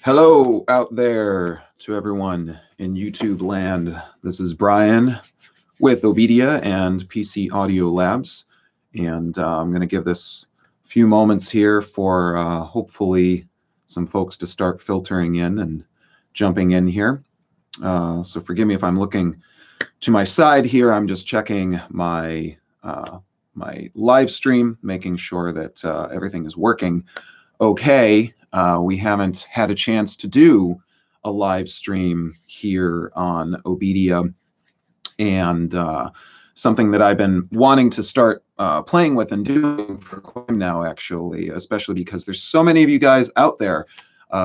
Hello out there to everyone in YouTube land. This is Brian with OBEDIA and PC Audio Labs, and I'm going to give this a few moments here for hopefully some folks to start filtering in and jumping in here. So forgive me if I'm looking to my side here. I'm just checking my my live stream, making sure that everything is working okay. We haven't had a chance to do a live stream here on OBEDIA, and something that I've been wanting to start playing with and doing for quite now, actually, especially because there's so many of you guys out there.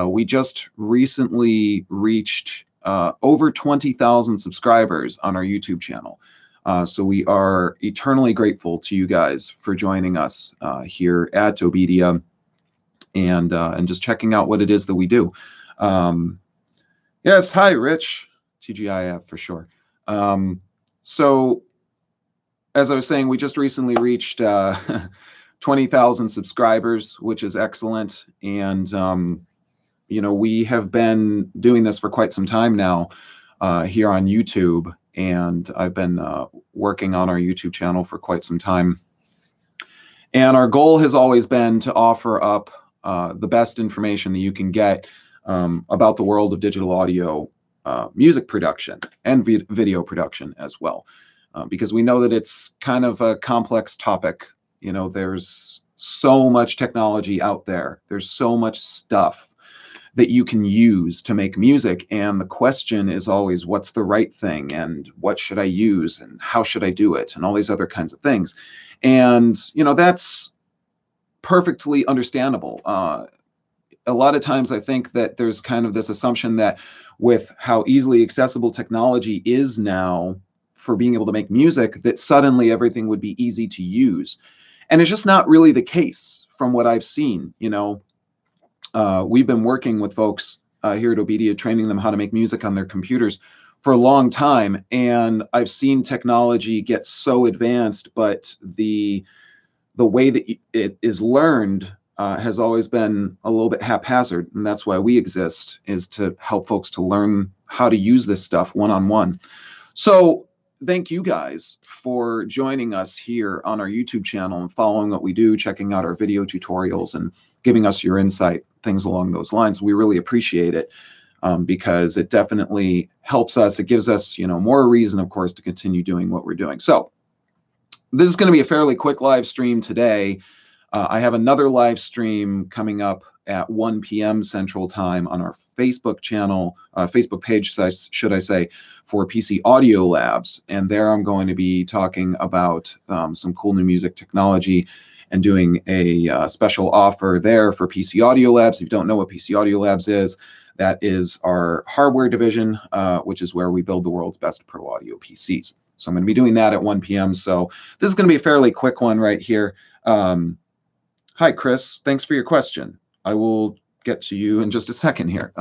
We just recently reached over 20,000 subscribers on our YouTube channel. So we are eternally grateful to you guys for joining us here at OBEDIA and just checking out what it is that we do. Yes, hi, Rich, TGIF for sure. So as I was saying, we just recently reached 20,000 subscribers, which is excellent. And, you know, we have been doing this for quite some time now here on YouTube. And I've been working on our YouTube channel for quite some time. And our goal has always been to offer up the best information that you can get about the world of digital audio music production and video production as well. Because we know that it's kind of a complex topic. You know, there's so much technology out there. There's so much stuff that you can use to make music. And the question is always, what's the right thing? And what should I use? And how should I do it? And all these other kinds of things. And, you know, that's perfectly understandable. A lot of times I think that there's kind of this assumption that with how easily accessible technology is now for being able to make music, that suddenly everything would be easy to use. And it's just not really the case from what I've seen. You know, we've been working with folks here at OBEDIA, training them how to make music on their computers for a long time. And I've seen technology get so advanced, but the way that it is learned has always been a little bit haphazard. And that's why we exist, is to help folks to learn how to use this stuff one-on-one. So thank you guys for joining us here on our YouTube channel and following what we do, checking out our video tutorials and giving us your insight, things along those lines. We really appreciate it because it definitely helps us. It gives us, you know, more reason, of course, to continue doing what we're doing. So this is going to be a fairly quick live stream today. I have another live stream coming up at 1 p.m. Central Time on our Facebook channel, Facebook page, should I say, for PC Audio Labs. And there I'm going to be talking about some cool new music technology and doing a special offer there for PC Audio Labs. If you don't know what PC Audio Labs is, that is our hardware division, which is where we build the world's best pro audio PCs. So I'm going to be doing that at 1 p.m. So this is going to be a fairly quick one right here. Hi, Chris. Thanks for your question. I will get to you in just a second here.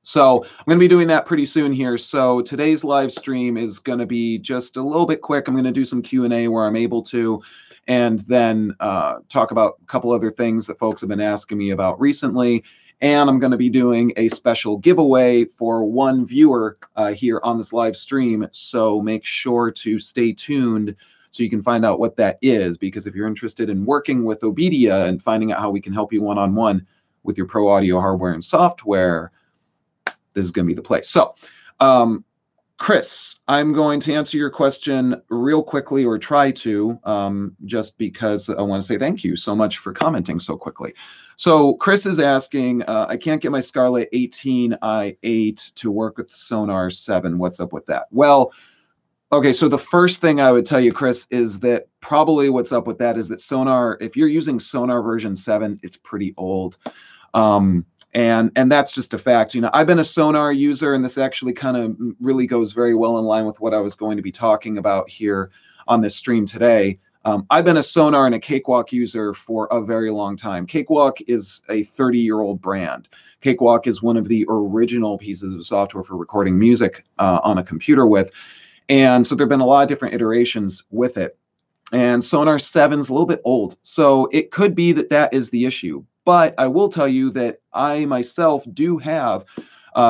So I'm going to be doing that pretty soon here. So today's live stream is going to be just a little bit quick. I'm going to do some Q&A where I'm able to, and then talk about a couple other things that folks have been asking me about recently. And I'm going to be doing a special giveaway for one viewer here on this live stream. So make sure to stay tuned so you can find out what that is. Because if you're interested in working with OBEDIA and finding out how we can help you one-on-one with your pro audio hardware and software, this is going to be the place. So, Chris, I'm going to answer your question real quickly, or try to, just because I want to say thank you so much for commenting so quickly. So Chris is asking, I can't get my Scarlett 18i8 to work with Sonar 7. What's up with that? Well, okay, so the first thing I would tell you, Chris, is that probably what's up with that is that Sonar, if you're using Sonar version 7, it's pretty old. And that's just a fact. You know, I've been a Sonar user, and this actually kind of really goes very well in line with what I was going to be talking about here on this stream today. I've been a Sonar and a Cakewalk user for a very long time. Cakewalk is a 30-year-old brand. Cakewalk is one of the original pieces of software for recording music on a computer with. And so there have been a lot of different iterations with it. And Sonar 7 is a little bit old. So it could be that that is the issue. But I will tell you that I myself do have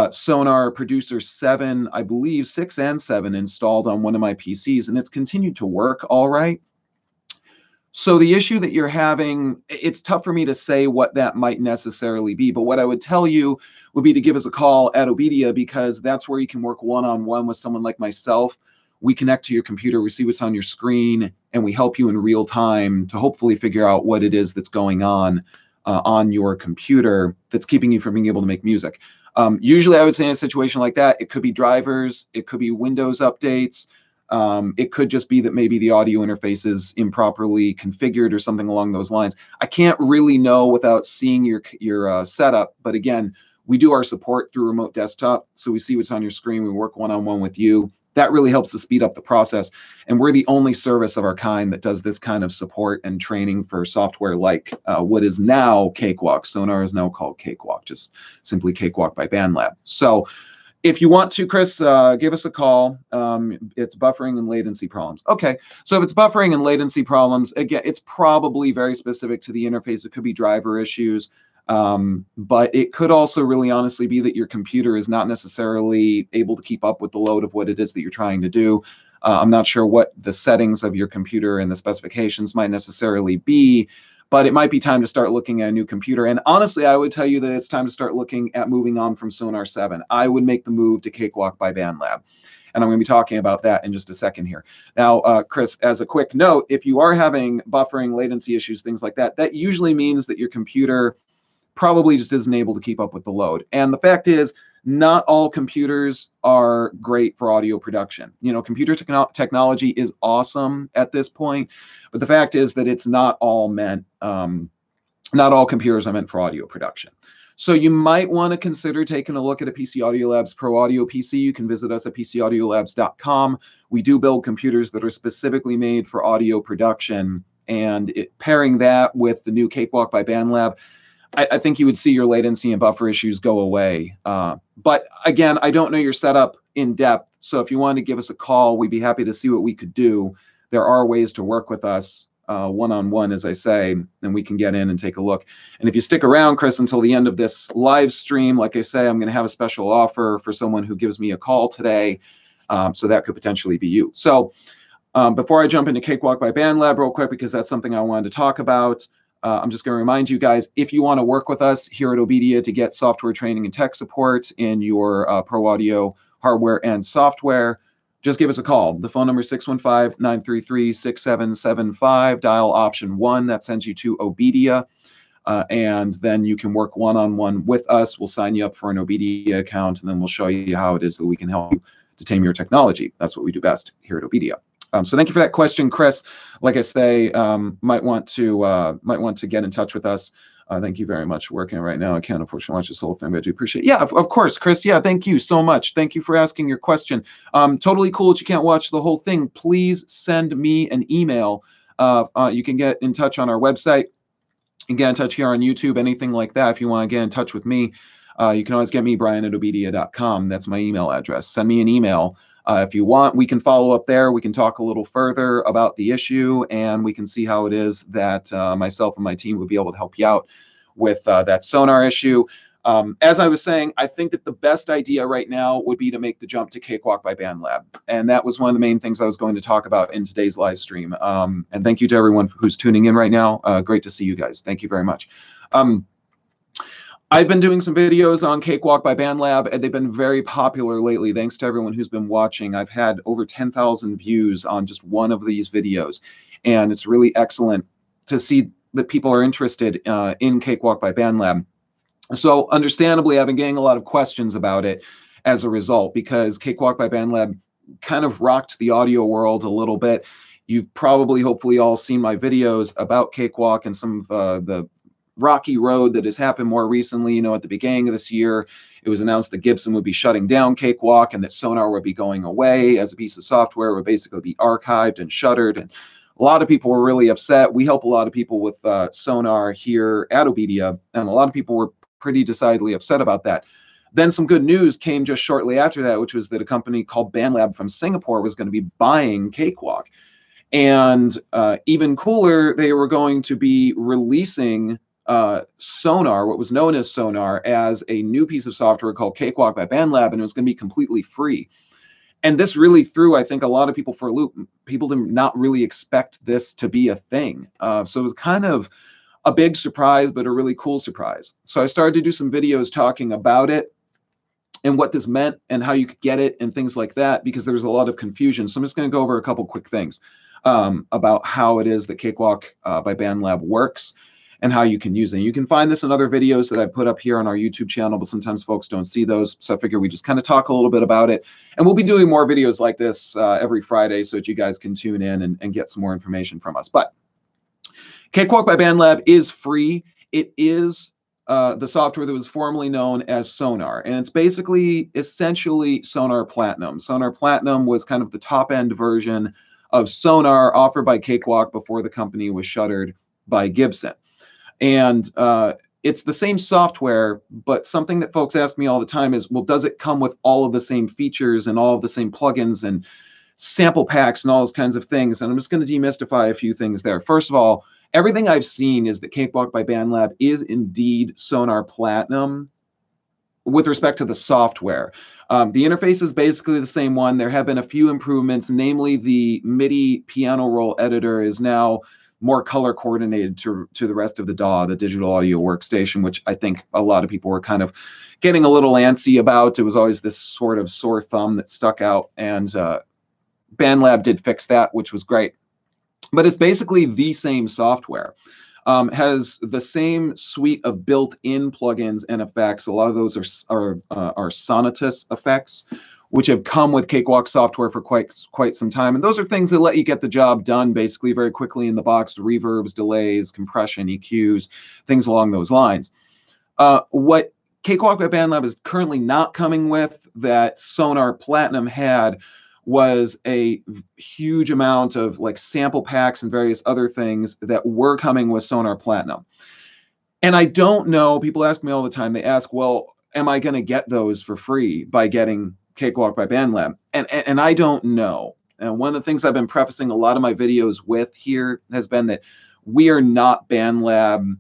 Sonar Producer 7, I believe 6 and 7 installed on one of my PCs, and it's continued to work all right. So the issue that you're having, it's tough for me to say what that might necessarily be, but what I would tell you would be to give us a call at OBEDIA, because that's where you can work one-on-one with someone like myself. We connect to your computer, we see what's on your screen, and we help you in real time to hopefully figure out what it is that's going on your computer that's keeping you from being able to make music. Usually I would say in a situation like that, it could be drivers, it could be Windows updates, it could just be that maybe the audio interface is improperly configured or something along those lines. I can't really know without seeing your setup, but again, we do our support through remote desktop, so we see what's on your screen, we work one-on-one with you. That really helps to speed up the process, and we're the only service of our kind that does this kind of support and training for software like what is now Cakewalk. Sonar is now called Cakewalk, just simply Cakewalk by BandLab. So if you want to, Chris, give us a call. It's buffering and latency problems. Okay, so if it's buffering and latency problems, again, it's probably very specific to the interface. It could be driver issues, but it could also really honestly be that your computer is not necessarily able to keep up with the load of what it is that you're trying to do. I'm not sure what the settings of your computer and the specifications might necessarily be, but it might be time to start looking at a new computer. And honestly, I would tell you that it's time to start looking at moving on from Sonar 7. I would make the move to Cakewalk by BandLab. And I'm going to be talking about that in just a second here. Now, Chris, as a quick note, if you are having buffering, latency issues, things like that, that usually means that your computer probably just isn't able to keep up with the load. And the fact is, not all computers are great for audio production. You know, computer technology is awesome at this point, but the fact is that it's not all meant, not all computers are meant for audio production. So you might want to consider taking a look at a PC Audio Labs Pro Audio PC. You can visit us at PCAudiolabs.com. We do build computers that are specifically made for audio production, and pairing that with the new Cakewalk by BandLab, I think you would see your latency and buffer issues go away. But again, I don't know your setup in depth. So if you wanted to give us a call, we'd be happy to see what we could do. There are ways to work with us one-on-one, as I say, and we can get in and take a look. And if you stick around, Chris, until the end of this live stream, like I say, I'm going to have a special offer for someone who gives me a call today. So that could potentially be you. So before I jump into Cakewalk by BandLab real quick, because that's something I wanted to talk about, I'm just going to remind you guys, if you want to work with us here at OBEDIA to get software training and tech support in your pro audio hardware and software, just give us a call. The phone number is 615-933-6775. Dial option 1. That sends you to OBEDIA. And then you can work one-on-one with us. We'll sign you up for an OBEDIA account, and then we'll show you how it is that we can help you to tame your technology. That's what we do best here at OBEDIA. So thank you for that question, Chris. Like I say, might want to get in touch with us. Thank you very much for working right now. I can't unfortunately watch this whole thing, but I do appreciate it. Yeah, of course, Chris. Yeah, thank you so much. Thank you for asking your question. Totally cool that you can't watch the whole thing. Please send me an email. You can get in touch on our website. You can get in touch here on YouTube, anything like that. If you want to get in touch with me, you can always get me, brian@obedia.com. That's my email address. Send me an email. If you want, we can follow up there. We can talk a little further about the issue, and we can see how it is that myself and my team would be able to help you out with that Sonar issue. As I was saying, I think that the best idea right now would be to make the jump to Cakewalk by BandLab. And that was one of the main things I was going to talk about in today's live stream. And thank you to everyone who's tuning in right now. Great to see you guys. Thank you very much. I've been doing some videos on Cakewalk by BandLab, and they've been very popular lately. Thanks to everyone who's been watching. I've had over 10,000 views on just one of these videos, and it's really excellent to see that people are interested in Cakewalk by BandLab. So understandably, I've been getting a lot of questions about it as a result, because Cakewalk by BandLab kind of rocked the audio world a little bit. You've probably, hopefully, all seen my videos about Cakewalk and some of the rocky road that has happened more recently. You know, at the beginning of this year, it was announced that Gibson would be shutting down Cakewalk and that Sonar would be going away as a piece of software. It would basically be archived and shuttered. And a lot of people were really upset. We help a lot of people with Sonar here at OBEDIA, and a lot of people were pretty decidedly upset about that. Then some good news came just shortly after that, which was that a company called BandLab from Singapore was going to be buying Cakewalk. And even cooler, they were going to be releasing Sonar, what was known as Sonar, as a new piece of software called Cakewalk by BandLab, and it was going to be completely free. And this really threw, I think, a lot of people for a loop. People did not really expect this to be a thing. So it was kind of a big surprise, but a really cool surprise. So I started to do some videos talking about it and what this meant and how you could get it and things like that, because there was a lot of confusion. So I'm just going to go over a couple quick things about how it is that Cakewalk by BandLab works and how you can use it. You can find this in other videos that I put up here on our YouTube channel, but sometimes folks don't see those. So I figure we just kind of talk a little bit about it. And we'll be doing more videos like this every Friday so that you guys can tune in and get some more information from us. But Cakewalk by BandLab is free. It is the software that was formerly known as Sonar. And it's basically, essentially, Sonar Platinum. Sonar Platinum was kind of the top-end version of Sonar offered by Cakewalk before the company was shuttered by Gibson. And it's the same software, but something that folks ask me all the time is, well, does it come with all of the same features and all of the same plugins and sample packs and all those kinds of things? And I'm just going to demystify a few things there. First of all, everything I've seen is that Cakewalk by BandLab is indeed Sonar Platinum with respect to the software. The interface is basically the same one. There have been a few improvements, namely the MIDI piano roll editor is now more color coordinated to the rest of the DAW, the digital audio workstation, which I think a lot of people were kind of getting a little antsy about. It was always this sort of sore thumb that stuck out, and BandLab did fix that, which was great. But it's basically the same software. Has the same suite of built-in plugins and effects. A lot of those are Sonatus effects, which have come with Cakewalk software for quite some time. And those are things that let you get the job done basically very quickly in the box: reverbs, delays, compression, EQs, things along those lines. What Cakewalk by BandLab is currently not coming with that Sonar Platinum had was a huge amount of like sample packs and various other things that were coming with Sonar Platinum. And I don't know, people ask me all the time, they ask, well, am I going to get those for free by getting Cakewalk by BandLab? And I don't know. And one of the things I've been prefacing a lot of my videos with here has been that we are not BandLab.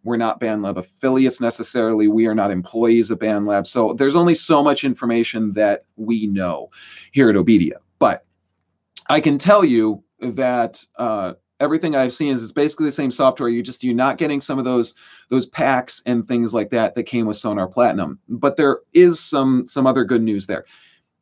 We're not BandLab affiliates necessarily. We are not employees of BandLab. So there's only so much information that we know here at OBEDIA. But I can tell you that everything I've seen is it's basically the same software. You're not getting some of those packs and things like that came with Sonar Platinum. But there is some other good news there.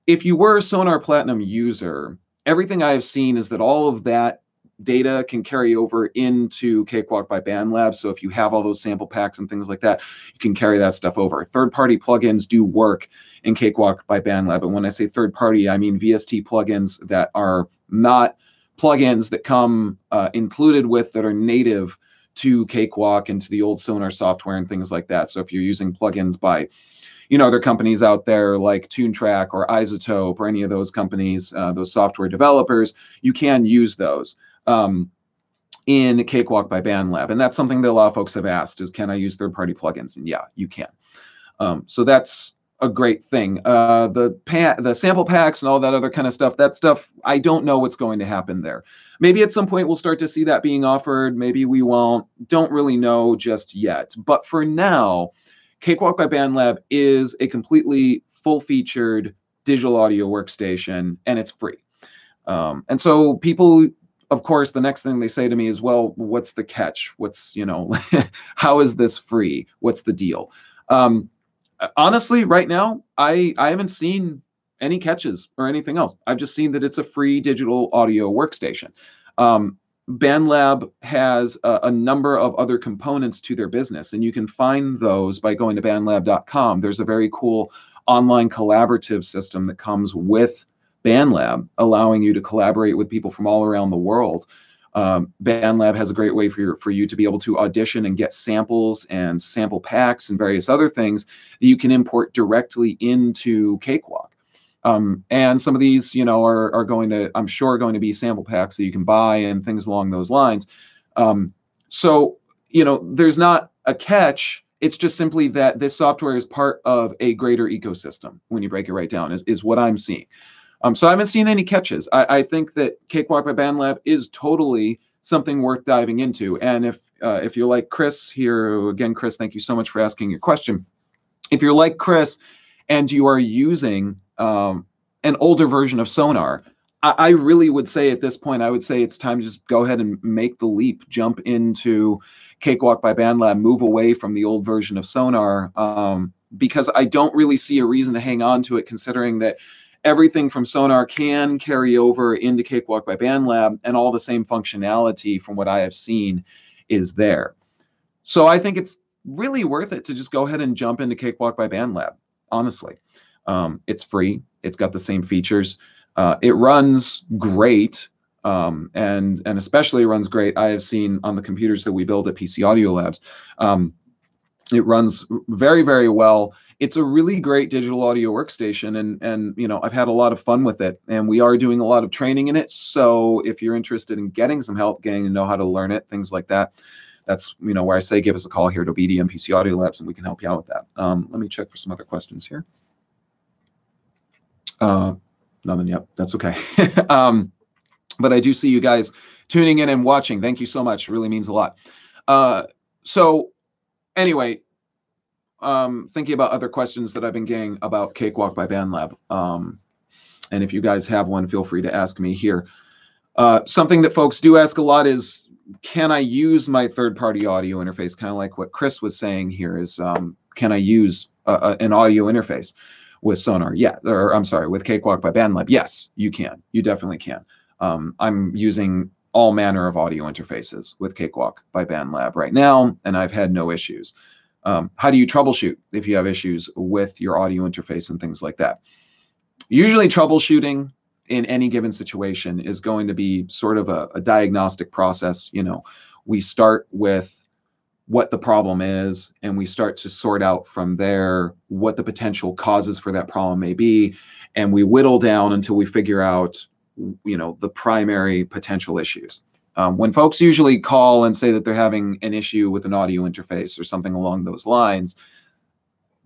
If you were a Sonar Platinum user, everything I've seen is that all of that data can carry over into Cakewalk by BandLab. So if you have all those sample packs and things like that, you can carry that stuff over. Third-party plugins do work in Cakewalk by BandLab. And when I say third-party, I mean VST plugins that are not plugins that come included with, that are native to Cakewalk and to the old Sonar software and things like that. So if you're using plugins by other companies out there like TuneTrack or Isotope or any of those companies, those software developers, you can use those in Cakewalk by BandLab. And that's something that a lot of folks have asked is, can I use third-party plugins? And yeah, you can. So that's a great thing. The sample packs and all that other kind of stuff, that stuff, I don't know what's going to happen there. Maybe at some point we'll start to see that being offered. Maybe we won't. Don't really know just yet. But for now, Cakewalk by BandLab is a completely full-featured digital audio workstation, and it's free. And so people, of course, the next thing they say to me is, well, what's the catch? What's, how is this free? What's the deal? Honestly, right now, I haven't seen any catches or anything else. I've just seen that it's a free digital audio workstation. BandLab has a number of other components to their business, and you can find those by going to bandlab.com. There's a very cool online collaborative system that comes with BandLab, allowing you to collaborate with people from all around the world. BandLab has a great way for you to be able to audition and get samples and sample packs and various other things that you can import directly into Cakewalk. And some of these, are going to, I'm sure, going to be sample packs that you can buy and things along those lines. So, there's not a catch. It's just simply that this software is part of a greater ecosystem when you break it right down, is what I'm seeing. So I haven't seen any catches. I think that Cakewalk by BandLab is totally something worth diving into. And if you're like Chris here, again, Chris, thank you so much for asking your question. If you're like Chris and you are using an older version of Sonar, I really would say at this point, I would say it's time to just go ahead and make the leap, jump into Cakewalk by BandLab, move away from the old version of Sonar, because I don't really see a reason to hang on to it, considering that everything from Sonar can carry over into Cakewalk by BandLab, and all the same functionality from what I have seen is there. So I think it's really worth it to just go ahead and jump into Cakewalk by BandLab, honestly. It's free. It's got the same features. It runs great, and especially runs great. I have seen on the computers that we build at PC Audio Labs. It runs very, very well. It's a really great digital audio workstation, and you know, I've had a lot of fun with it, and we are doing a lot of training in it. So if you're interested in getting some help, getting to know how to learn it, things like that, that's, you know, where I say give us a call here at OBEDIA and PC Audio Labs, and we can help you out with that. Let me check for some other questions here. Nothing yet. That's okay. But I do see you guys tuning in and watching. Thank you so much. It really means a lot. So anyway, thinking about other questions that I've been getting about Cakewalk by BandLab. And if you guys have one, feel free to ask me here. Something that folks do ask a lot is, can I use my third-party audio interface? Kind of like what Chris was saying here is, can I use an audio interface with Sonar? Yeah, or I'm sorry, with Cakewalk by BandLab. Yes, you can. You definitely can. I'm using all manner of audio interfaces with Cakewalk by BandLab right now, and I've had no issues. How do you troubleshoot if you have issues with your audio interface and things like that? Usually troubleshooting in any given situation is going to be sort of a diagnostic process. You know, we start with what the problem is, and we start to sort out from there what the potential causes for that problem may be, and we whittle down until we figure out, you know, the primary potential issues. When folks usually call and say that they're having an issue with an audio interface or something along those lines,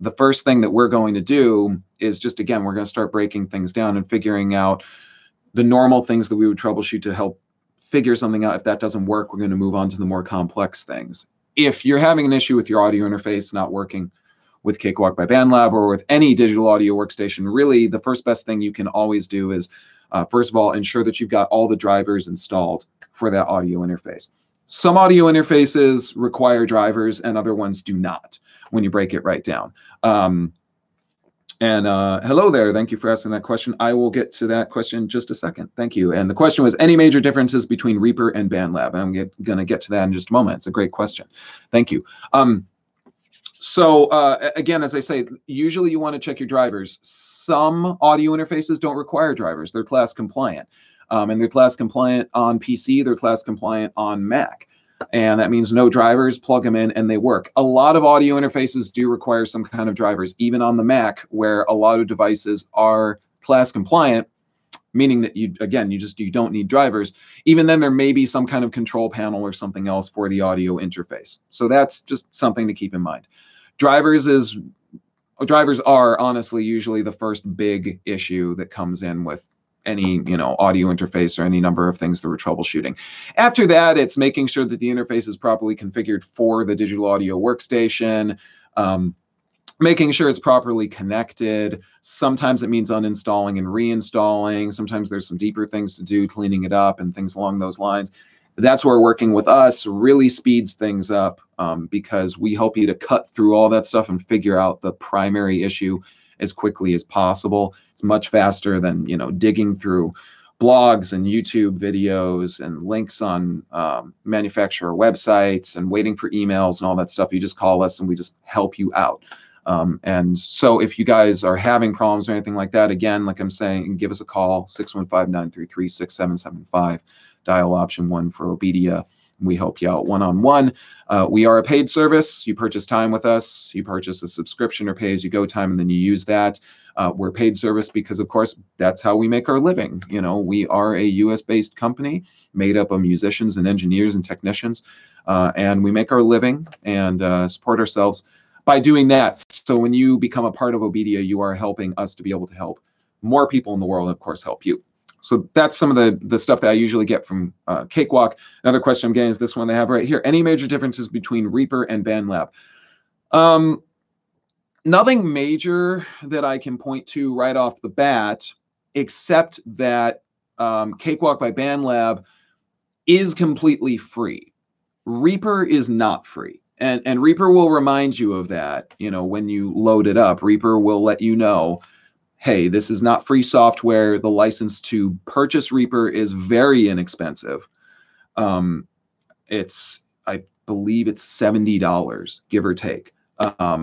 the first thing that we're going to do is just, again, we're going to start breaking things down and figuring out the normal things that we would troubleshoot to help figure something out. If that doesn't work, we're going to move on to the more complex things. If you're having an issue with your audio interface not working with Cakewalk by BandLab or with any digital audio workstation, really the first best thing you can always do is, first of all, ensure that you've got all the drivers installed for that audio interface. Some audio interfaces require drivers and other ones do not when you break it right down. Hello there. Thank you for asking that question. I will get to that question in just a second. Thank you. And the question was, any major differences between Reaper and BandLab? I'm going to get to that in just a moment. It's a great question. Thank you. Again, as I say, usually you want to check your drivers. Some audio interfaces don't require drivers. They're class compliant. And they're class compliant on PC. They're class compliant on Mac. And that means no drivers, plug them in, and they work. A lot of audio interfaces do require some kind of drivers, even on the Mac, where a lot of devices are class compliant, meaning that you don't need drivers. Even then, there may be some kind of control panel or something else for the audio interface. So that's just something to keep in mind. Drivers are honestly usually the first big issue that comes in with any, you know, audio interface or any number of things that we're troubleshooting. After that, it's making sure that the interface is properly configured for the digital audio workstation, making sure it's properly connected. Sometimes it means uninstalling and reinstalling. Sometimes there's some deeper things to do, cleaning it up and things along those lines. That's where working with us really speeds things up, because we help you to cut through all that stuff and figure out the primary issue as quickly as possible. It's much faster than, you know, digging through blogs and YouTube videos and links on manufacturer websites and waiting for emails and all that stuff. You just call us and we just help you out. And so if you guys are having problems or anything like that, again, like I'm saying, give us a call, 615-933-6775, dial option 1 for OBEDIA. We help you out one-on-one. We are a paid service. You purchase time with us. You purchase a subscription or pay-as-you-go time, and then you use that. We're paid service because, of course, that's how we make our living. You know, we are a US-based company made up of musicians and engineers and technicians, and we make our living and support ourselves by doing that. So when you become a part of OBEDIA, you are helping us to be able to help more people in the world, and of course, help you. So that's some of the stuff that I usually get from Cakewalk. Another question I'm getting is this one they have right here. Any major differences between Reaper and BandLab? Nothing major that I can point to right off the bat, except that Cakewalk by BandLab is completely free. Reaper is not free. And Reaper will remind you of that, when you load it up. Reaper will let you know, hey, this is not free software. The license to purchase Reaper is very inexpensive. I believe it's $70, give or take,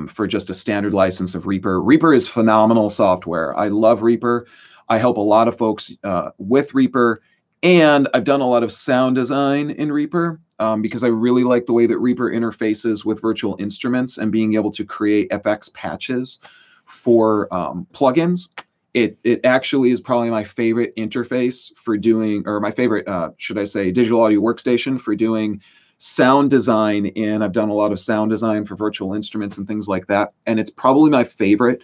for just a standard license of Reaper. Reaper is phenomenal software. I love Reaper. I help a lot of folks with Reaper, and I've done a lot of sound design in Reaper because I really like the way that Reaper interfaces with virtual instruments and being able to create FX patches for plugins. It actually is probably my favorite interface for doing, or my favorite, should I say, digital audio workstation for doing sound design in. I've done a lot of sound design for virtual instruments and things like that, and it's probably my favorite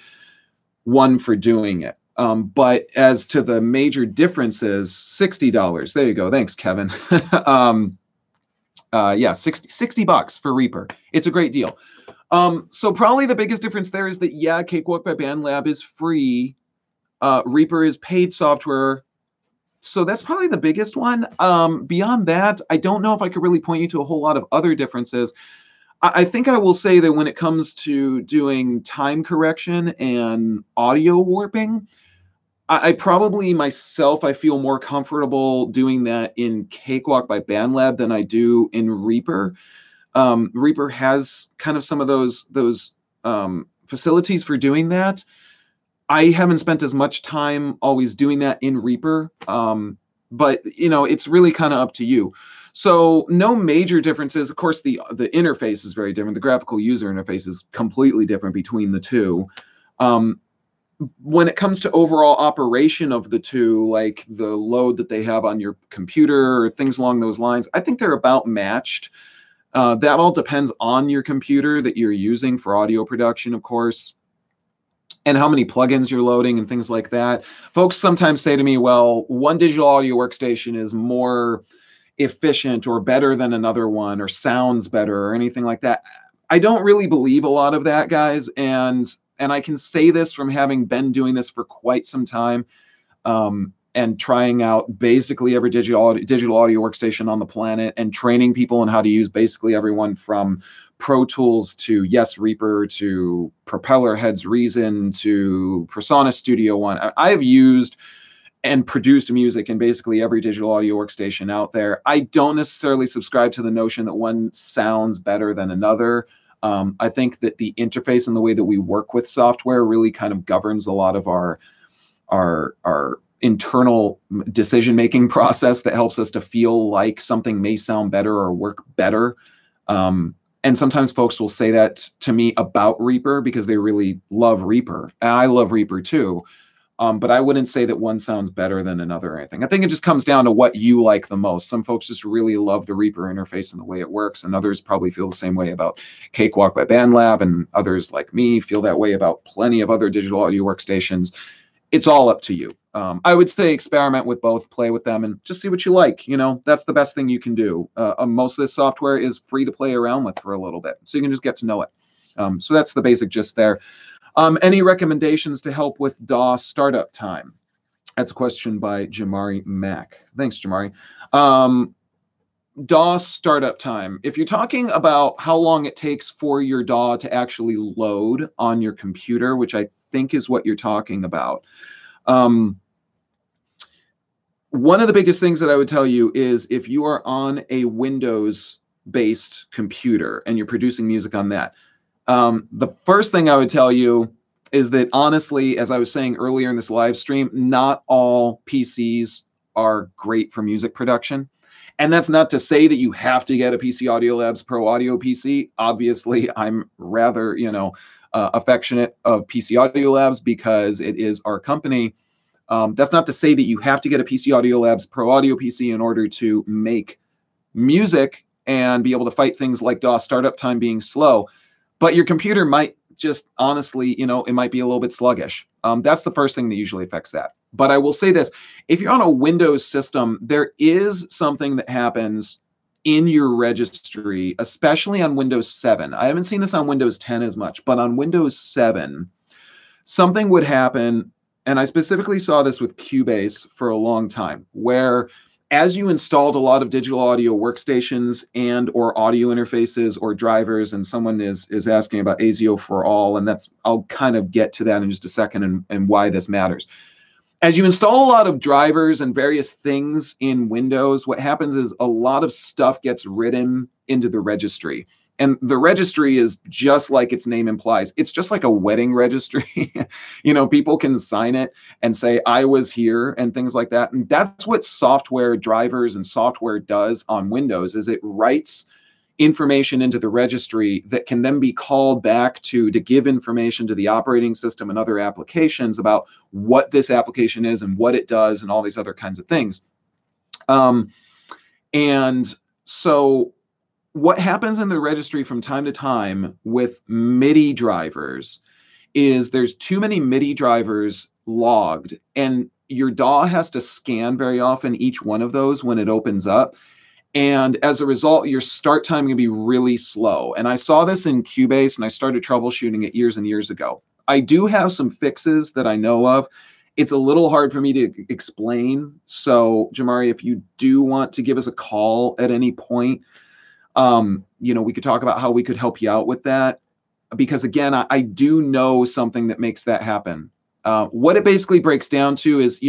one for doing it. But as to the major differences, $60. There you go. Thanks, Kevin. Yeah, $60 for Reaper. It's a great deal. So probably the biggest difference there is that, yeah, Cakewalk by BandLab is free. Reaper is paid software. So that's probably the biggest one. Beyond that, I don't know if I could really point you to a whole lot of other differences. I think I will say that when it comes to doing time correction and audio warping, I probably myself, I feel more comfortable doing that in Cakewalk by BandLab than I do in Reaper. Reaper has kind of some of those facilities for doing that. I haven't spent as much time always doing that in Reaper, but it's really kind of up to you. So no major differences. Of course, the interface is very different. The graphical user interface is completely different between the two. When it comes to overall operation of the two, like the load that they have on your computer or things along those lines, I think they're about matched. That all depends on your computer that you're using for audio production, of course, and how many plugins you're loading and things like that. Folks sometimes say to me, well, one digital audio workstation is more efficient or better than another one, or sounds better, or anything like that. I don't really believe a lot of that, guys. And I can say this from having been doing this for quite some time, and trying out basically every digital audio workstation on the planet, and training people on how to use basically everyone from Pro Tools to Reaper to Propeller Heads Reason to Persona Studio One. I have used and produced music in basically every digital audio workstation out there. I don't necessarily subscribe to the notion that one sounds better than another. I think that the interface and the way that we work with software really kind of governs a lot of our internal decision-making process that helps us to feel like something may sound better or work better. And sometimes folks will say that to me about Reaper because they really love Reaper. And I love Reaper too. But I wouldn't say that one sounds better than another or anything. I think it just comes down to what you like the most. Some folks just really love the Reaper interface and the way it works, and others probably feel the same way about Cakewalk by BandLab, and others like me feel that way about plenty of other digital audio workstations. It's all up to you. I would say experiment with both, play with them, and just see what you like. That's the best thing you can do. Most of this software is free to play around with for a little bit, so you can just get to know it. So that's the basic gist there. Any recommendations to help with DAW startup time? That's a question by Jamari Mack. Thanks, Jamari. DAW startup time. If you're talking about how long it takes for your DAW to actually load on your computer, which I think is what you're talking about, one of the biggest things that I would tell you is if you are on a Windows-based computer and you're producing music on that, the first thing I would tell you is that, honestly, as I was saying earlier in this live stream, not all PCs are great for music production. And that's not to say that you have to get a PC Audio Labs Pro Audio PC. Obviously, I'm rather, affectionate of PC Audio Labs because it is our company. That's not to say that you have to get a PC Audio Labs Pro Audio PC in order to make music and be able to fight things like DAW startup time being slow. But your computer might just, honestly, it might be a little bit sluggish. That's the first thing that usually affects that. But I will say this, if you're on a Windows system, there is something that happens in your registry, especially on Windows 7. I haven't seen this on Windows 10 as much, but on Windows 7, something would happen, and I specifically saw this with Cubase for a long time, where as you installed a lot of digital audio workstations and or audio interfaces or drivers, and someone is asking about ASIO for all, and I'll kind of get to that in just a second and why this matters. As you install a lot of drivers and various things in Windows, what happens is a lot of stuff gets written into the registry. And the registry is just like its name implies. It's just like a wedding registry. People can sign it and say, I was here and things like that. And that's what software drivers and software does on Windows, is it writes information into the registry that can then be called back to give information to the operating system and other applications about what this application is and what it does and all these other kinds of things. And so what happens in the registry from time to time with MIDI drivers is there's too many MIDI drivers logged, and your DAW has to scan very often each one of those when it opens up. And as a result, your start time can be really slow. And I saw this in Cubase, and I started troubleshooting it years and years ago. I do have some fixes that I know of. It's a little hard for me to explain. So, Jamari, if you do want to give us a call at any point, we could talk about how we could help you out with that. Because again, I do know something that makes that happen. What it basically breaks down to is,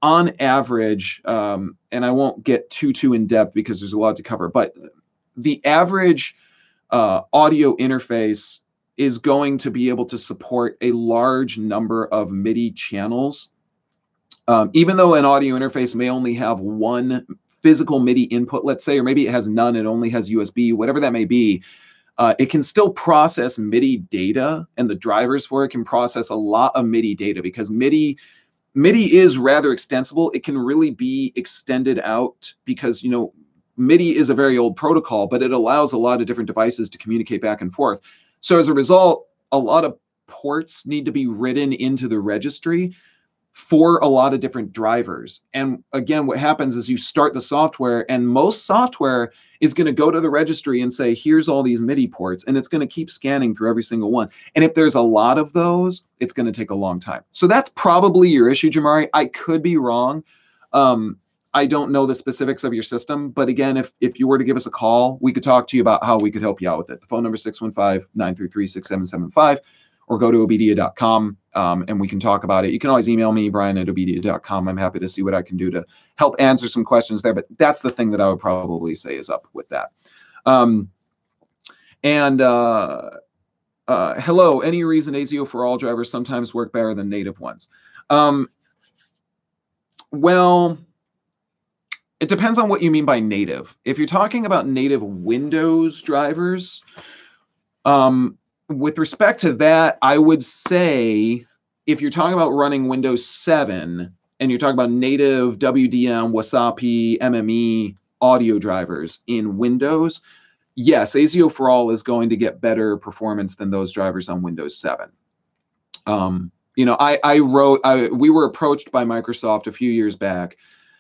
on average, and I won't get too in depth because there's a lot to cover, but the average audio interface is going to be able to support a large number of MIDI channels. Even though an audio interface may only have one physical MIDI input, let's say, or maybe it has none, it only has USB, whatever that may be, it can still process MIDI data, and the drivers for it can process a lot of MIDI data, because MIDI is rather extensible. It can really be extended out because, MIDI is a very old protocol, but it allows a lot of different devices to communicate back and forth. So as a result, a lot of ports need to be written into the registry for a lot of different drivers. And again, what happens is you start the software, and most software is going to go to the registry and say, here's all these MIDI ports, and it's going to keep scanning through every single one. And if there's a lot of those, it's going to take a long time. So that's probably your issue, Jamari. I could be wrong. I don't know the specifics of your system, but again, if you were to give us a call, we could talk to you about how we could help you out with it. The phone number is 615-933-6775. Or go to obedia.com, and we can talk about it. You can always email me, brian@obedia.com. I'm happy to see what I can do to help answer some questions there. But that's the thing that I would probably say is up with that. Hello, any reason ASIO for all drivers sometimes work better than native ones? Well, it depends on what you mean by native. If you're talking about native Windows drivers, with respect to that, I would say if you're talking about running Windows 7 and you're talking about native WDM, Wasapi, MME audio drivers in Windows, yes, ASIO for all is going to get better performance than those drivers on Windows 7. We were approached by Microsoft a few years back,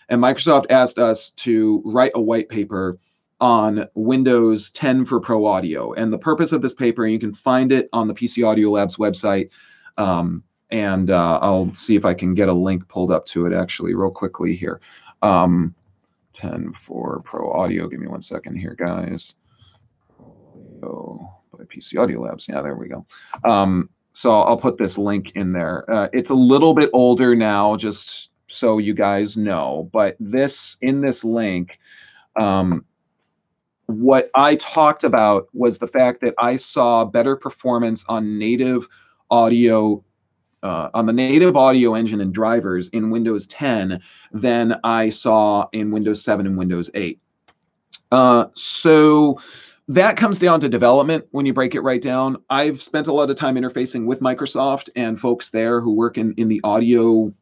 and Microsoft asked us to write a white paper on Windows 10 for Pro Audio. And the purpose of this paper, and you can find it on the PC Audio Labs website, and I'll see if I can get a link pulled up to it actually real quickly here. 10 for Pro Audio. Give me one second here, guys. By PC Audio Labs. Yeah, there we go. So I'll put this link in there. It's a little bit older now, just so you guys know, but in this link, what I talked about was the fact that I saw better performance on native audio, on the native audio engine and drivers in Windows 10 than I saw in Windows 7 and Windows 8. So that comes down to development when you break it right down. I've spent a lot of time interfacing with Microsoft and folks there who work in the audio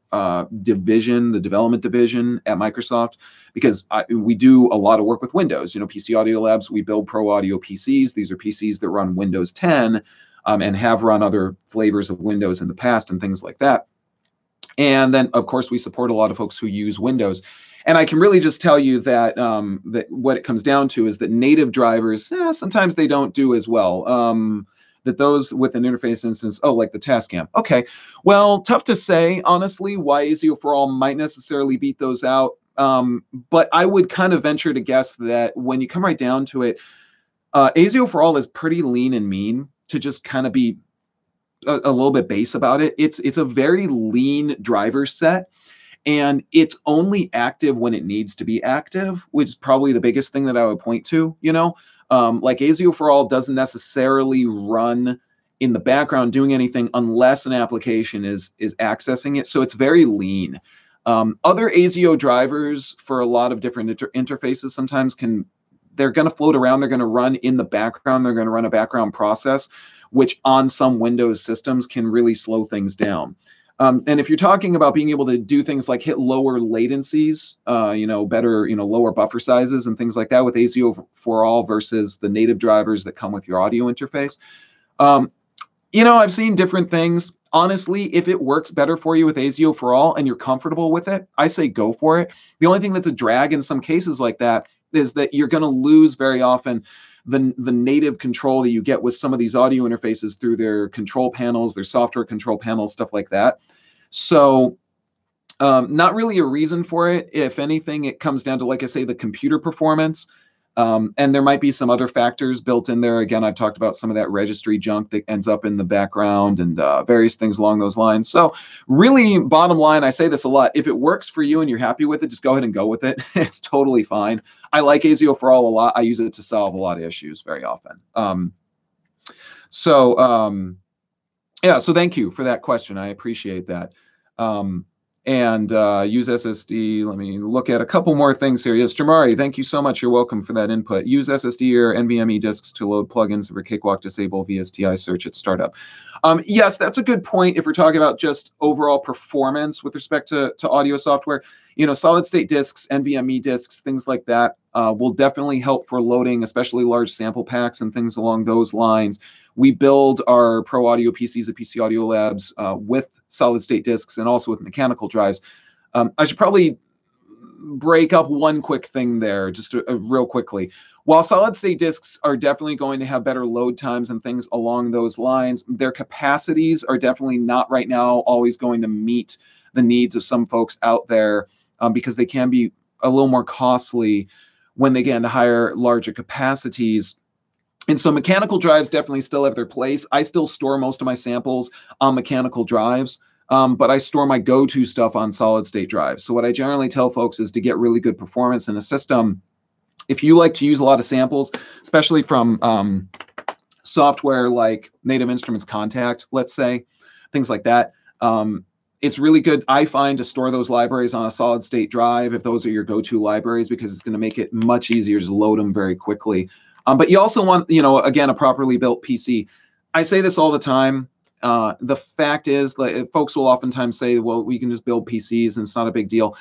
division, the development division at Microsoft, because we do a lot of work with Windows. PC Audio Labs, we build Pro Audio PCs. These are PCs that run Windows 10. and have run other flavors of Windows in the past and things like that. And then, of course, we support a lot of folks who use Windows. And I can really just tell you that that what it comes down to is that native drivers, sometimes they don't do as well. That those with an interface instance, like the Tascam. Okay, well, tough to say, honestly, why ASIO for All might necessarily beat those out. But I would kind of venture to guess that when you come right down to it, ASIO for All is pretty lean and mean, to just kind of be a little bit base about it. It's a very lean driver set, and it's only active when it needs to be active, which is probably the biggest thing that I would point to. Like ASIO for All doesn't necessarily run in the background doing anything unless an application is accessing it. So it's very lean. Other ASIO drivers for a lot of different interfaces sometimes they're going to float around. They're going to run in the background. They're going to run a background process, which on some Windows systems can really slow things down. And if you're talking about being able to do things like hit lower latencies, better, lower buffer sizes and things like that with ASIO for All versus the native drivers that come with your audio interface, I've seen different things. Honestly, if it works better for you with ASIO for All and you're comfortable with it, I say go for it. The only thing that's a drag in some cases like that is that you're going to lose very often the native control that you get with some of these audio interfaces through their control panels, their software control panels, stuff like that. So not really a reason for it. If anything, it comes down to, like I say, the computer performance. And there might be some other factors built in there. Again, I've talked about some of that registry junk that ends up in the background and various things along those lines. So really, bottom line, I say this a lot. If it works for you and you're happy with it, just go ahead and go with it. It's totally fine. I like ASIO for All a lot. I use it to solve a lot of issues very often. So thank you for that question. I appreciate that. And use SSD. Let me look at a couple more things here. Yes, Jamari, thank you so much. You're welcome for that input. Use SSD or NVMe disks to load plugins for Cakewalk. Disable VSTI search at startup. Yes, that's a good point. If we're talking about just overall performance with respect to audio software, solid state disks, NVMe disks, things like that will definitely help for loading, especially large sample packs and things along those lines. We build our Pro Audio PCs at PC Audio Labs with solid state disks and also with mechanical drives. I should probably break up one quick thing there, just real quickly. While solid state disks are definitely going to have better load times and things along those lines, their capacities are definitely not right now always going to meet the needs of some folks out there because they can be a little more costly when they get into higher, larger capacities. And so mechanical drives definitely still have their place. I still store most of my samples on mechanical drives, but I store my go-to stuff on solid state drives. So what I generally tell folks is to get really good performance in a system, if you like to use a lot of samples, especially from software like Native Instruments Contact, let's say, things like that, it's really good, I find, to store those libraries on a solid state drive if those are your go-to libraries, because it's going to make it much easier to load them very quickly. But you also want, again, a properly built PC. I say this all the time. The fact is, like, folks will oftentimes say, well, we can just build PCs and it's not a big deal.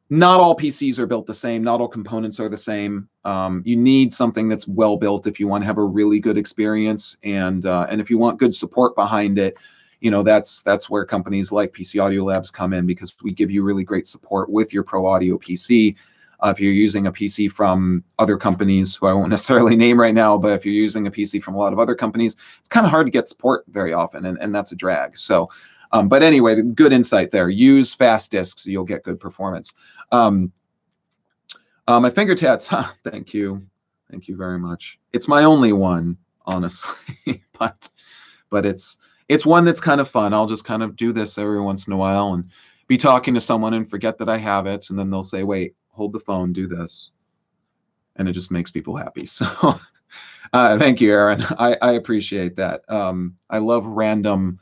Not all PCs are built the same. Not all components are the same. You need something that's well built if you want to have a really good experience, and if you want good support behind it, that's where companies like PC Audio Labs come in, because we give you really great support with your Pro Audio PC. If you're using a PC from other companies who I won't necessarily name right now, but if you're using a PC from a lot of other companies, it's kind of hard to get support very often, and that's a drag. So, but anyway, good insight there. Use fast disks, so you'll get good performance. My finger tats, thank you. Thank you very much. It's my only one, honestly, but it's one that's kind of fun. I'll just kind of do this every once in a while and be talking to someone and forget that I have it, and then they'll say, wait, hold the phone, do this. And it just makes people happy. So thank you, Aaron. I appreciate that. I love random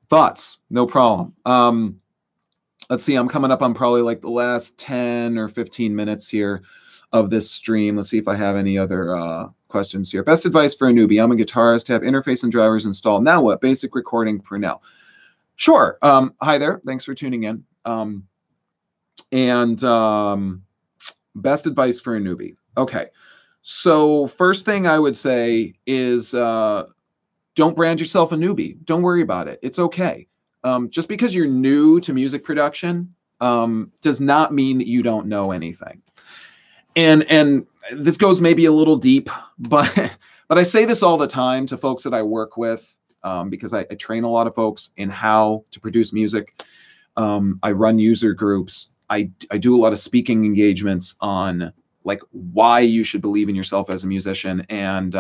thoughts. No problem. Let's see, I'm coming up on probably like the last 10 or 15 minutes here of this stream. Let's see if I have any other questions here. Best advice for a newbie. I'm a guitarist, have interface and drivers installed. Now what? Basic recording for now. Sure. Hi there. Thanks for tuning in. Best advice for a newbie. Okay. So first thing I would say is don't brand yourself a newbie. Don't worry about it. It's okay. Just because you're new to music production does not mean that you don't know anything. And this goes maybe a little deep, but but I say this all the time to folks that I work with because I train a lot of folks in how to produce music. I run user groups. I do a lot of speaking engagements on like why you should believe in yourself as a musician, and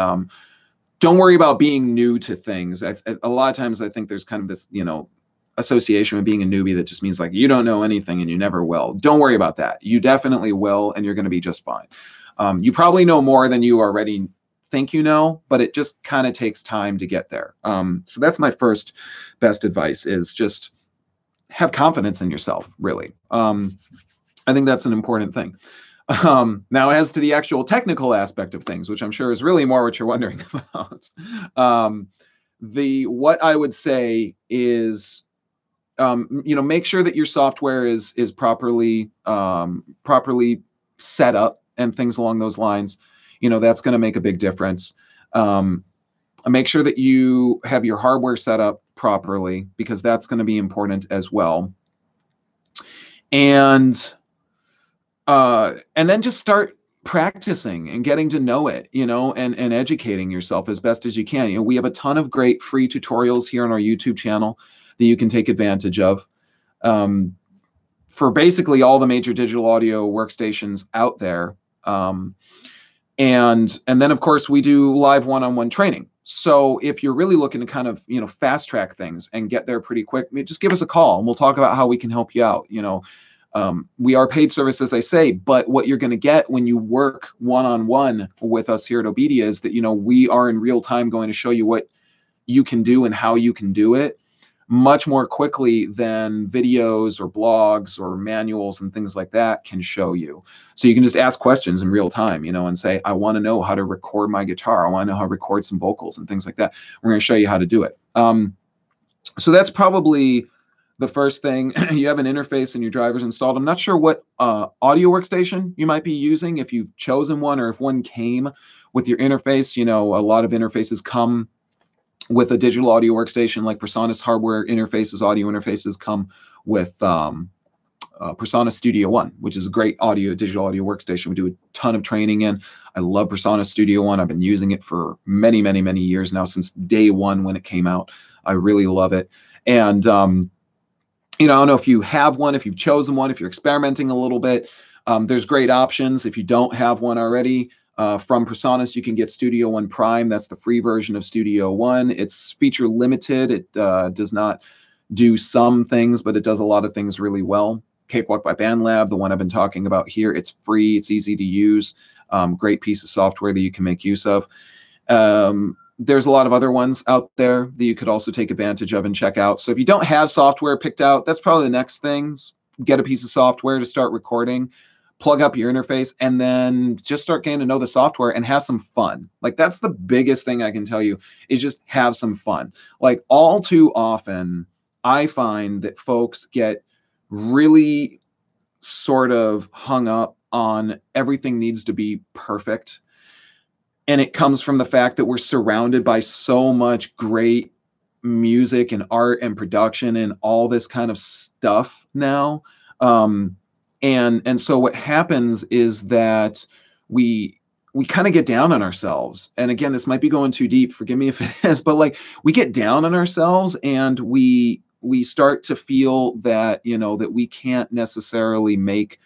don't worry about being new to things. A lot of times I think there's kind of this, association with being a newbie that just means like you don't know anything and you never will. Don't worry about that. You definitely will, and you're going to be just fine. You probably know more than you already think you know, but it just kind of takes time to get there. So that's my first best advice is just have confidence in yourself, really. I think that's an important thing. Now, as to the actual technical aspect of things, which I'm sure is really more what you're wondering about, what I would say is, make sure that your software is properly set up and things along those lines. That's going to make a big difference. Make sure that you have your hardware set up properly because that's going to be important as well. And then just start practicing and getting to know it, and educating yourself as best as you can. We have a ton of great free tutorials here on our YouTube channel that you can take advantage of for basically all the major digital audio workstations out there. And then, of course, we do live one-on-one training. So if you're really looking to kind of, fast track things and get there pretty quick, just give us a call and we'll talk about how we can help you out. We are paid service, as I say, but what you're going to get when you work one-on-one with us here at OBEDIA is that, we are in real time going to show you what you can do and how you can do it much more quickly than videos or blogs or manuals and things like that can show you. So you can just ask questions in real time, and say, I want to know how to record my guitar. I want to know how to record some vocals and things like that. We're going to show you how to do it. So that's probably the first thing. You have an interface and your drivers installed. I'm not sure what audio workstation you might be using, if you've chosen one or if one came with your interface. A lot of interfaces come with a digital audio workstation, like PreSonus hardware interfaces, audio interfaces come with PreSonus Studio One, which is a great digital audio workstation. We do a ton of training in. I love PreSonus Studio One. I've been using it for many, many, many years now, since day one when it came out. I really love it. And I don't know if you have one, if you've chosen one, if you're experimenting a little bit. There's great options. If you don't have one already, from PreSonus, you can get Studio One Prime. That's the free version of Studio One. It's feature limited. It does not do some things, but it does a lot of things really well. Cakewalk by BandLab, the one I've been talking about here, it's free. It's easy to use. Great piece of software that you can make use of. There's a lot of other ones out there that you could also take advantage of and check out. So if you don't have software picked out, that's probably the next things. Get a piece of software to start recording, plug up your interface, and then just start getting to know the software and have some fun. Like, that's the biggest thing I can tell you, is just have some fun. Like, all too often, I find that folks get really sort of hung up on everything needs to be perfect. And it comes from the fact that we're surrounded by so much great music and art and production and all this kind of stuff now. And so what happens is that we kind of get down on ourselves. And again, this might be going too deep. Forgive me if it is, but like, we get down on ourselves and we start to feel that, that we can't necessarily make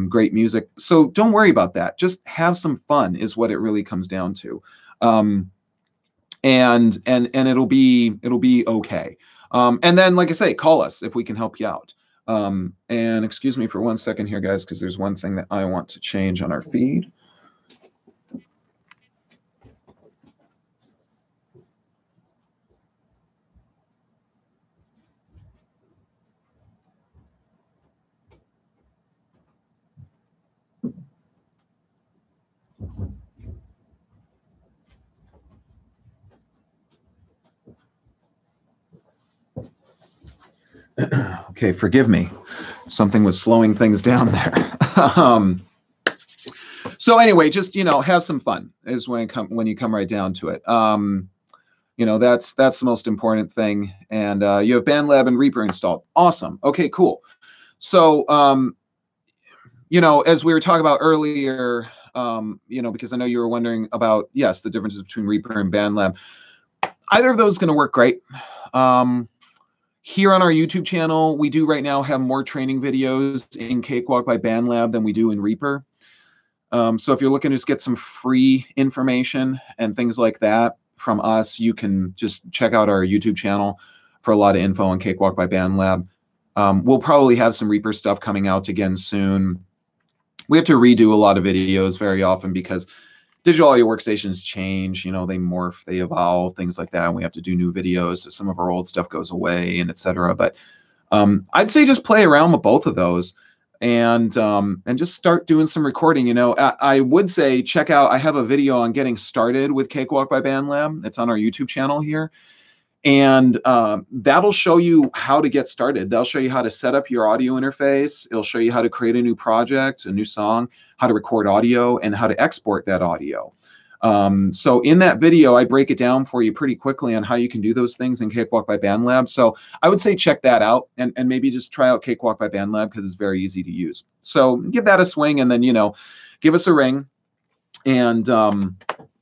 great music. So don't worry about that. Just have some fun is what it really comes down to. And it'll be okay. And then, like I say, call us if we can help you out. And excuse me for 1 second here, guys, because there's one thing that I want to change on our feed. Okay, forgive me. Something was slowing things down there. So anyway, just, have some fun is when you come right down to it. That's the most important thing. And you have BandLab and Reaper installed. Awesome. Okay, cool. So, as we were talking about earlier, because I know you were wondering about, yes, the differences between Reaper and BandLab. Either of those is going to work great. Here on our YouTube channel, we do right now have more training videos in Cakewalk by BandLab than we do in Reaper. So if you're looking to just get some free information and things like that from us, you can just check out our YouTube channel for a lot of info on Cakewalk by BandLab. We'll probably have some Reaper stuff coming out again soon. We have to redo a lot of videos very often because digital audio workstations change, they morph, they evolve, things like that. And we have to do new videos. So some of our old stuff goes away and etc. But I'd say just play around with both of those and just start doing some recording. I would say check out, I have a video on getting started with Cakewalk by BandLab. It's on our YouTube channel here. And that'll show you how to get started. They'll show you how to set up your audio interface. It'll show you how to create a new project, a new song, how to record audio, and how to export that audio. So in that video, I break it down for you pretty quickly on how you can do those things in Cakewalk by BandLab. So I would say check that out and maybe just try out Cakewalk by BandLab because it's very easy to use. So give that a swing and then, give us a ring. And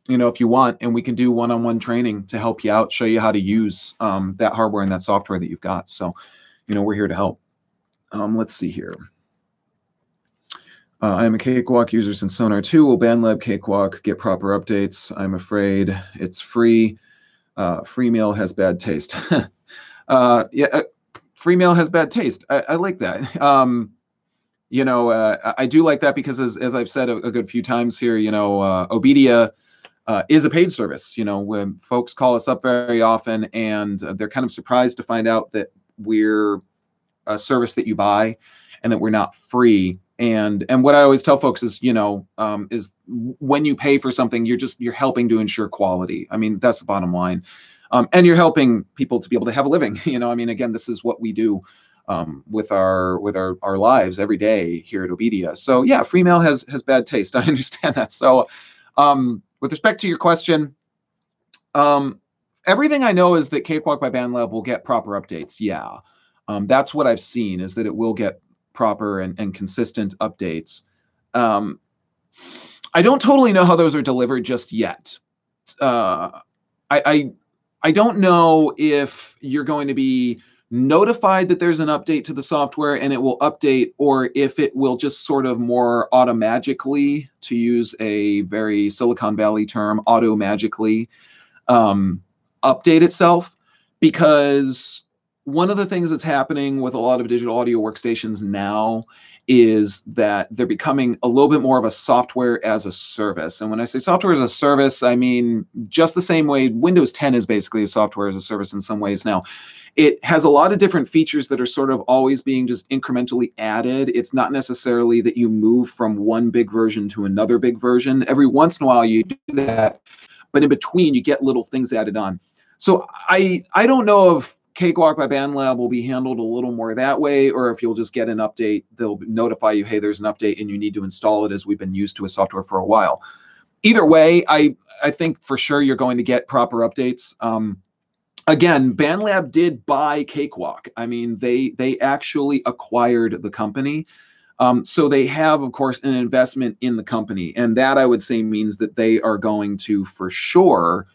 if you want, and we can do one-on-one training to help you out, show you how to use that hardware and that software that you've got. So, we're here to help. Let's see here. I am a Cakewalk user since Sonar 2. Will BandLab Cakewalk get proper updates? I'm afraid it's free. Free meal has bad taste. Yeah, free meal has bad taste. I like that. I do like that because as I've said a good few times here, OBEDIA is a paid service. When folks call us up very often and they're kind of surprised to find out that we're a service that you buy and that we're not free. And what I always tell folks is, is when you pay for something, you're helping to ensure quality. I mean, that's the bottom line. And you're helping people to be able to have a living. Again, this is what we do with our lives every day here at OBEDIA. So yeah, free mail has bad taste. I understand that. So with respect to your question, everything I know is that Cakewalk by BandLab will get proper updates. Yeah, that's what I've seen, is that it will get proper and consistent updates. I don't totally know how those are delivered just yet. I don't know if you're going to be notified that there's an update to the software and it will update, or if it will just sort of more automagically, to use a very Silicon Valley term, automagically update itself. Because one of the things that's happening with a lot of digital audio workstations now is that they're becoming a little bit more of a software as a service. And when I say software as a service, I mean just the same way Windows 10 is basically a software as a service in some ways now. It has a lot of different features that are sort of always being just incrementally added. It's not necessarily that you move from one big version to another big version. Every once in a while you do that, but in between you get little things added on. So I don't know if Cakewalk by BandLab will be handled a little more that way, or if you'll just get an update, they'll notify you, hey, there's an update and you need to install it, as we've been used to a software for a while. Either way, I think for sure you're going to get proper updates. Again, BandLab did buy Cakewalk. I mean, they actually acquired the company. So they have, of course, an investment in the company. And that, I would say, means that they are going to, for sure,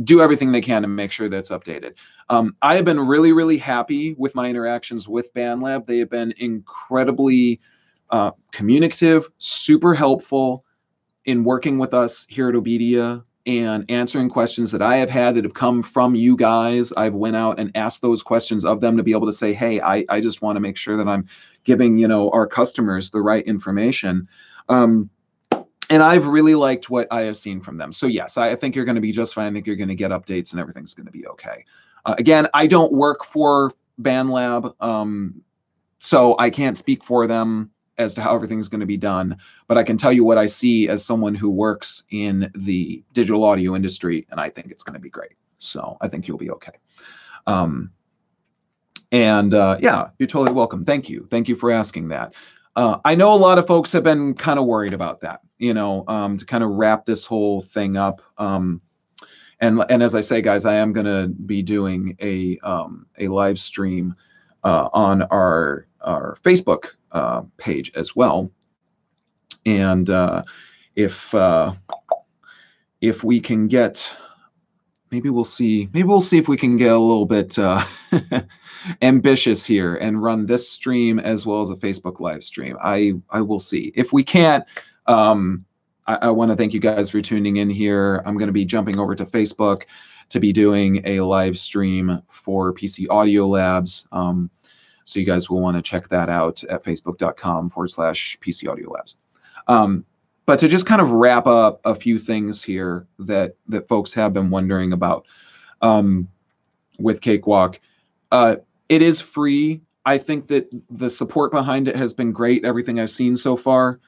do everything they can to make sure that's updated. I have been really, really happy with my interactions with BandLab. They have been incredibly communicative, super helpful in working with us here at OBEDIA and answering questions that I have had that have come from you guys. I've went out and asked those questions of them to be able to say, hey, I just want to make sure that I'm giving, our customers the right information. And I've really liked what I have seen from them. So yes, I think you're going to be just fine. I think you're going to get updates and everything's going to be okay. Again, I don't work for BandLab, so I can't speak for them as to how everything's going to be done. But I can tell you what I see as someone who works in the digital audio industry, and I think it's going to be great. So I think you'll be okay. Yeah, you're totally welcome. Thank you. Thank you for asking that. I know a lot of folks have been kind of worried about that, to kind of wrap this whole thing up. And as I say, guys, I am going to be doing a live stream on our Facebook page as well. And if we can get, maybe we'll see if we can get a little bit ambitious here and run this stream as well as a Facebook live stream. I will see. If we can't, I want to thank you guys for tuning in here. I'm going to be jumping over to Facebook to be doing a live stream for PC Audio Labs. So you guys will want to check that out at facebook.com/PC Audio Labs. But to just kind of wrap up a few things here that folks have been wondering about with Cakewalk. It is free. I think that the support behind it has been great, everything I've seen so far.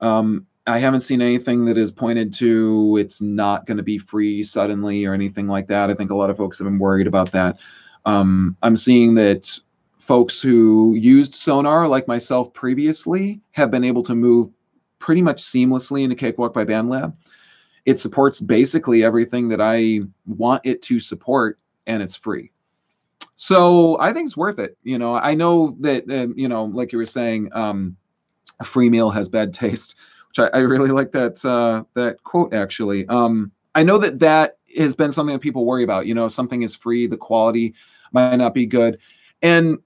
I haven't seen anything that is pointed to it's not going to be free suddenly or anything like that. I think a lot of folks have been worried about that. I'm seeing that folks who used Sonar, like myself previously, have been able to move pretty much seamlessly into Cakewalk by BandLab. It supports basically everything that I want it to support, and it's free. So I think it's worth it. I know that, like you were saying, a free meal has bad taste, which I really like that quote, actually. I know that has been something that people worry about. Something is free, the quality might not be good. And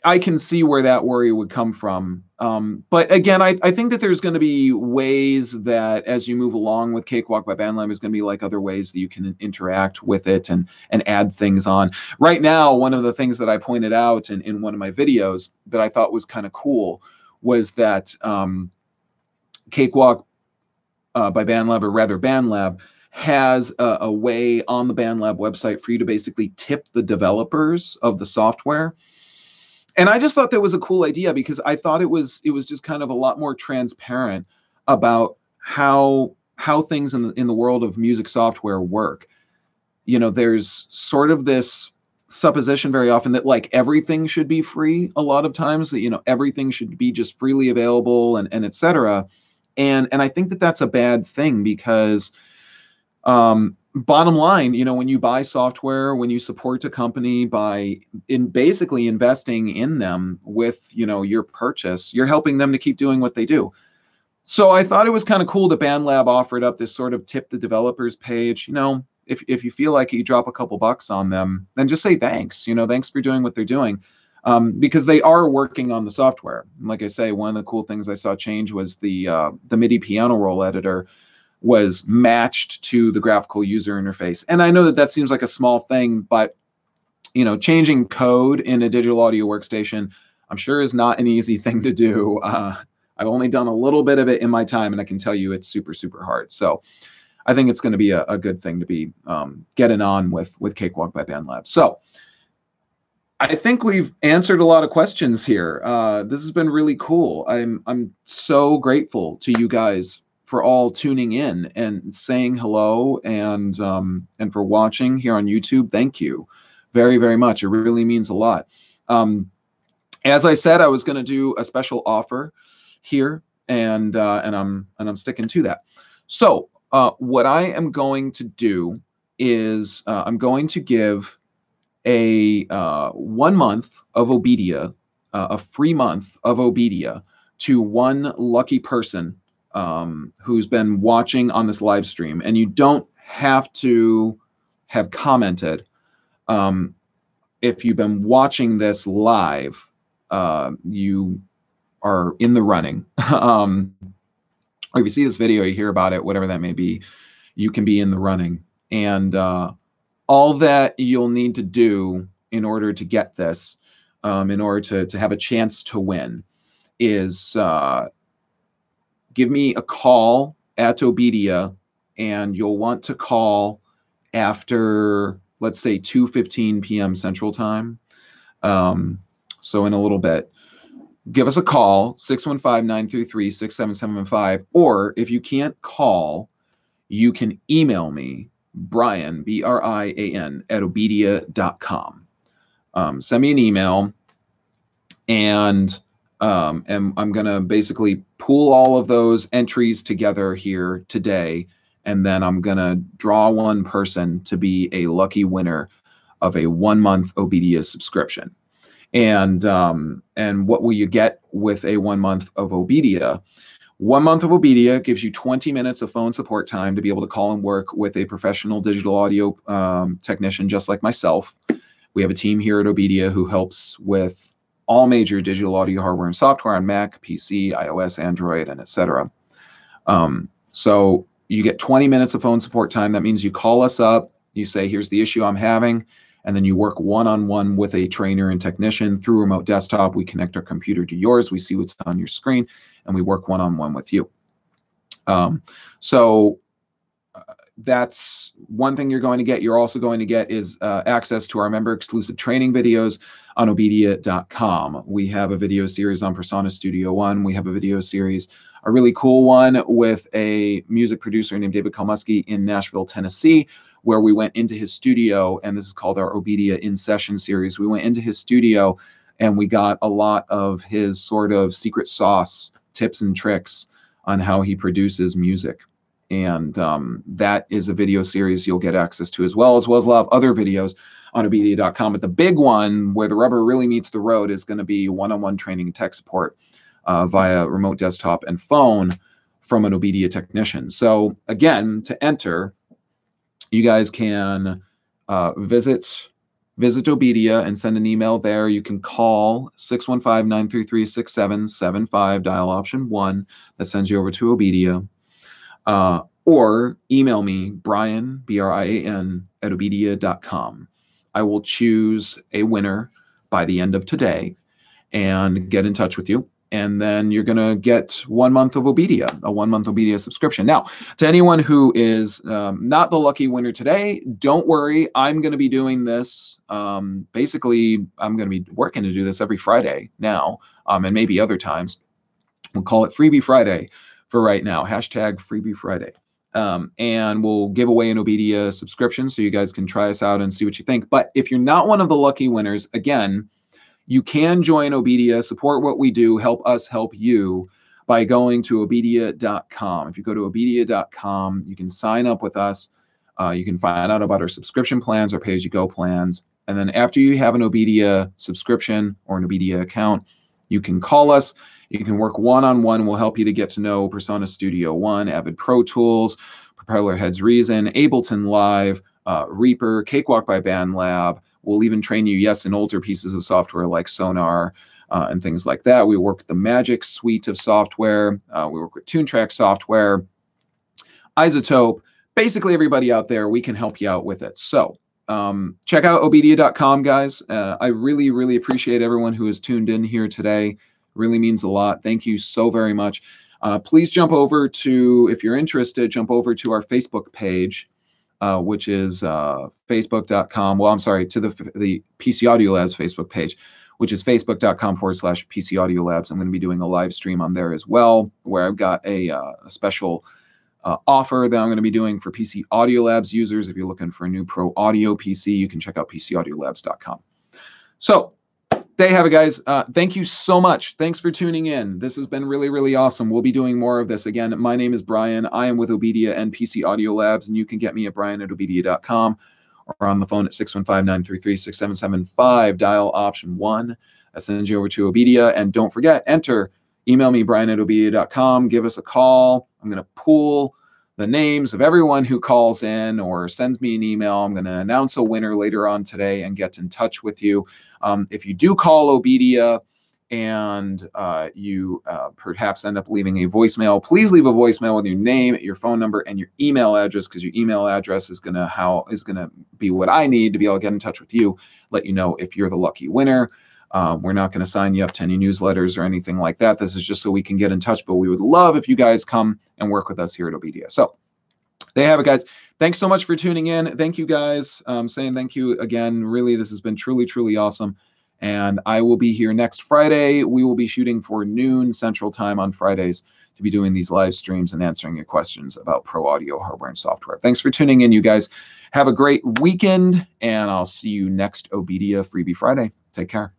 I can see where that worry would come from. But again, I think that there's going to be ways that as you move along with Cakewalk by BandLab, is going to be like other ways that you can interact with it and add things on. Right now, one of the things that I pointed out in one of my videos that I thought was kind of cool was that Cakewalk by BandLab, or rather BandLab, has a way on the BandLab website for you to basically tip the developers of the software. And I just thought that was a cool idea because I thought it was just kind of a lot more transparent about how things in the world of music software work. There's sort of this supposition very often that like everything should be free a lot of times, that everything should be just freely available and et cetera. And I think that that's a bad thing because bottom line, when you buy software, when you support a company by basically investing in them with, your purchase, you're helping them to keep doing what they do. So I thought it was kind of cool that BandLab offered up this sort of tip the developers page. If you feel like you drop a couple bucks on them, then just say thanks. Thanks for doing what they're doing, because they are working on the software. Like I say, one of the cool things I saw change was the MIDI piano roll editor was matched to the graphical user interface. And I know that seems like a small thing, but changing code in a digital audio workstation, I'm sure is not an easy thing to do. I've only done a little bit of it in my time, and I can tell you it's super, super hard. So I think it's going to be a good thing to be getting on with Cakewalk by BandLab. So I think we've answered a lot of questions here. This has been really cool. I'm so grateful to you guys for all tuning in and saying hello and for watching here on YouTube. Thank you very, very much. It really means a lot. As I said, I was going to do a special offer here, and I'm sticking to that. So what I am going to do is I'm going to give a 1 month of OBEDIA, a free month of OBEDIA to one lucky person who's been watching on this live stream. And you don't have to have commented. If you've been watching this live, you are in the running. Or if you see this video, you hear about it, whatever that may be, you can be in the running. And all that you'll need to do in order to get this, in order to have a chance to win, is give me a call at OBEDIA, and you'll want to call after, let's say, 2:15 p.m. Central Time. So in a little bit, give us a call, 615-933-6775. Or if you can't call, you can email me, Brian, B-R-I-A-N, at obedia.com. Send me an email, and And I'm going to basically pool all of those entries together here today. And then I'm going to draw one person to be a lucky winner of a 1-month OBEDIA subscription. And what will you get with a 1 month of OBEDIA? 1 month of OBEDIA gives you 20 minutes of phone support time to be able to call and work with a professional digital audio technician just like myself. We have a team here at OBEDIA who helps with all major digital audio hardware and software on Mac, PC, iOS, Android, and etc. So you get 20 minutes of phone support time. That means you call us up, you say, here's the issue I'm having, and then you work one-on-one with a trainer and technician through remote desktop. We connect our computer to yours, we see what's on your screen, and we work one-on-one with you. That's one thing you're going to get. You're also going to get is access to our member exclusive training videos on obedia.com. We have a video series on Persona Studio One. We have a video series, a really cool one with a music producer named David Kalmusky in Nashville, Tennessee, where we went into his studio, and this is called our OBEDIA In Session series. We went into his studio and we got a lot of his sort of secret sauce tips and tricks on how he produces music. And that is a video series you'll get access to, as well as a lot of other videos on obedia.com. But the big one where the rubber really meets the road is going to be one-on-one training and tech support via remote desktop and phone from an OBEDIA technician. So again, to enter, you guys can visit OBEDIA and send an email there. You can call 615-933-6775, dial option 1. That sends you over to OBEDIA. Or email me, Brian, B-R-I-A-N, at obedia.com. I will choose a winner by the end of today and get in touch with you. And then you're going to get 1 month of OBEDIA, a 1-month OBEDIA subscription. Now, to anyone who is not the lucky winner today, don't worry. I'm going to be doing this. Basically, I'm going to be working to do this every Friday now, and maybe other times. We'll call it Freebie Friday for right now, hashtag Freebie Friday. And we'll give away an OBEDIA subscription so you guys can try us out and see what you think. But if you're not one of the lucky winners, again, you can join OBEDIA, support what we do, help us help you by going to obedia.com. If you go to obedia.com, you can sign up with us. You can find out about our subscription plans or pay-as-you-go plans. And then after you have an OBEDIA subscription or an OBEDIA account, you can call us. You can work one-on-one. We'll help you to get to know Persona Studio One, Avid Pro Tools, Propeller Heads Reason, Ableton Live, Reaper, Cakewalk by BandLab. We'll even train you, yes, in older pieces of software like Sonar and things like that. We work with the Magic suite of software. We work with TuneTrack software, Isotope. Basically, everybody out there, we can help you out with it. So check out obedia.com, guys. I really, really appreciate everyone who has tuned in here today. Really means a lot. Thank you so very much. Please jump over to, if you're interested, jump over to our Facebook page, which is facebook.com. Well, I'm sorry, to the PC Audio Labs Facebook page, which is facebook.com/PC Audio Labs. I'm going to be doing a live stream on there as well, where I've got a special offer that I'm going to be doing for PC Audio Labs users. If you're looking for a new Pro Audio PC, you can check out PCAudiolabs.com. So there you have it, guys. Thank you so much. Thanks for tuning in. This has been really, really awesome. We'll be doing more of this. Again, my name is Brian. I am with OBEDIA and PC Audio Labs, and you can get me at brian@obedia.com or on the phone at 615-933-6775. Dial option 1. That sends you over to OBEDIA. And don't forget, email me, brian@obedia.com. Give us a call. I'm going to pool the names of everyone who calls in or sends me an email. I'm going to announce a winner later on today and get in touch with you. If you do call OBEDIA and you perhaps end up leaving a voicemail, please leave a voicemail with your name, your phone number, and your email address, because your email address is going to be what I need to be able to get in touch with you, let you know if you're the lucky winner. We're not going to sign you up to any newsletters or anything like that. This is just so we can get in touch, but we would love if you guys come and work with us here at OBEDIA. So there you have it, guys. Thanks so much for tuning in. Thank you, guys. Saying thank you again. Really, this has been truly, truly awesome. And I will be here next Friday. We will be shooting for noon Central Time on Fridays to be doing these live streams and answering your questions about pro audio hardware and software. Thanks for tuning in, you guys. Have a great weekend, and I'll see you next OBEDIA Freebie Friday. Take care.